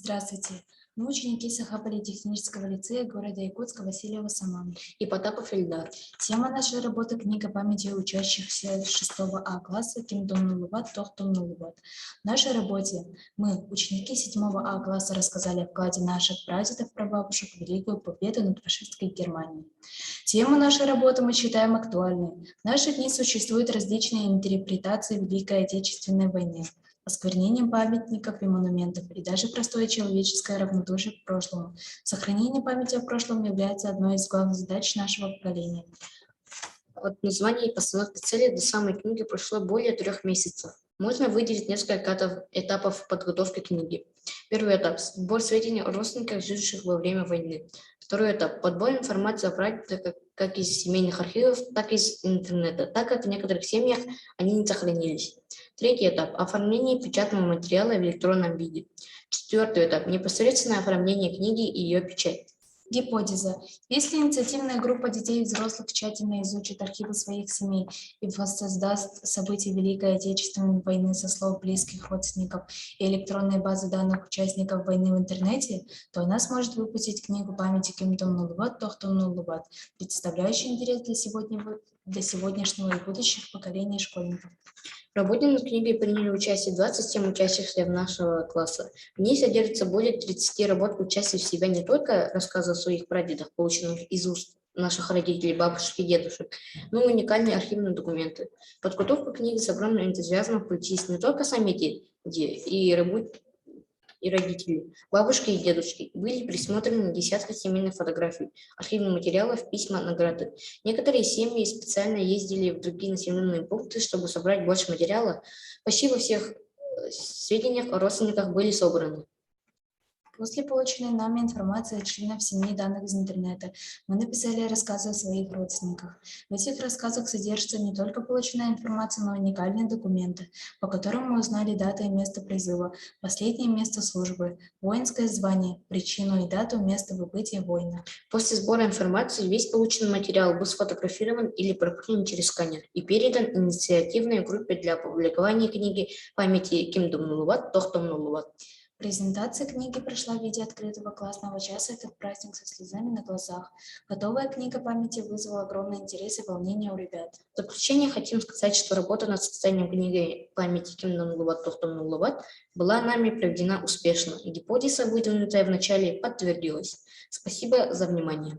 Здравствуйте. Мы ученики Саха-политехнического лицея города Якутска Васильева Саман. И Потапов Ильдар. Тема нашей работы — книга памяти учащихся 6 А класса Кимдом Нулубат, Тохтом Нулубат. В нашей работе мы, ученики 7 А класса, рассказали о вкладе наших прадедов, прабабушек в Великую победу над фашистской Германией. Тему нашей работы мы считаем актуальной. В наши дни существуют различные интерпретации Великой Отечественной войны, осквернением памятников и монументов, и даже простое человеческое равнодушие к прошлому. Сохранение памяти о прошлом является одной из главных задач нашего поколения. От названия и постановки цели до самой книги прошло более 3 месяцев. Можно выделить несколько этапов подготовки книги. Первый этап – сбор сведений о родственниках, живших во время войны. Второй этап – подбор информации о прадедах как из семейных архивов, так и из интернета, так как в некоторых семьях они не сохранились. Третий этап – оформление печатного материала в электронном виде. Четвертый этап – непосредственное оформление книги и ее печать. Гипотеза. Если инициативная группа детей и взрослых тщательно изучит архивы своих семей и воссоздаст события Великой Отечественной войны со слов близких родственников и электронной базы данных участников войны в интернете, то она сможет выпустить книгу памяти Кимдом Нулубат, Тохтом Нулубат, представляющую интерес для сегодняшнего и будущих поколений школьников. В работе над книгой приняли участие 27 учащихся нашего класса. В ней содержится более 30 работ, участие в себя не только рассказы о своих прадедах, полученных из уст наших родителей, бабушек и дедушек, но и уникальные архивные документы. Подготовку книги с огромным энтузиазмом включились не только сами дети и родители, бабушки и дедушки. Были присмотрены десятки семейных фотографий, архивных материалов, письма, награды. Некоторые семьи специально ездили в другие населенные пункты, чтобы собрать больше материала. Почти во всех сведениях о родственниках были собраны. После полученной нами информации от членов семьи, данных из интернета, мы написали рассказы о своих родственниках. В этих рассказах содержится не только полученная информация, но и уникальные документы, по которым мы узнали дату и место призыва, последнее место службы, воинское звание, причину и дату места выбытия воина. После сбора информации весь полученный материал был сфотографирован или пропущен через сканер и передан инициативной группе для опубликования книги памяти Кимдом Нулубат, Тохтом Нулубат. Презентация книги прошла в виде открытого классного часа. Этот праздник со слезами на глазах. Готовая книга памяти вызвала огромный интерес и волнение у ребят. В заключение хотим сказать, что работа над созданием книги памяти Кимдом Нулубат, Тохтом Нулубат была нами проведена успешно, и гипотеза, выдвинутая в начале, подтвердилась. Спасибо за внимание.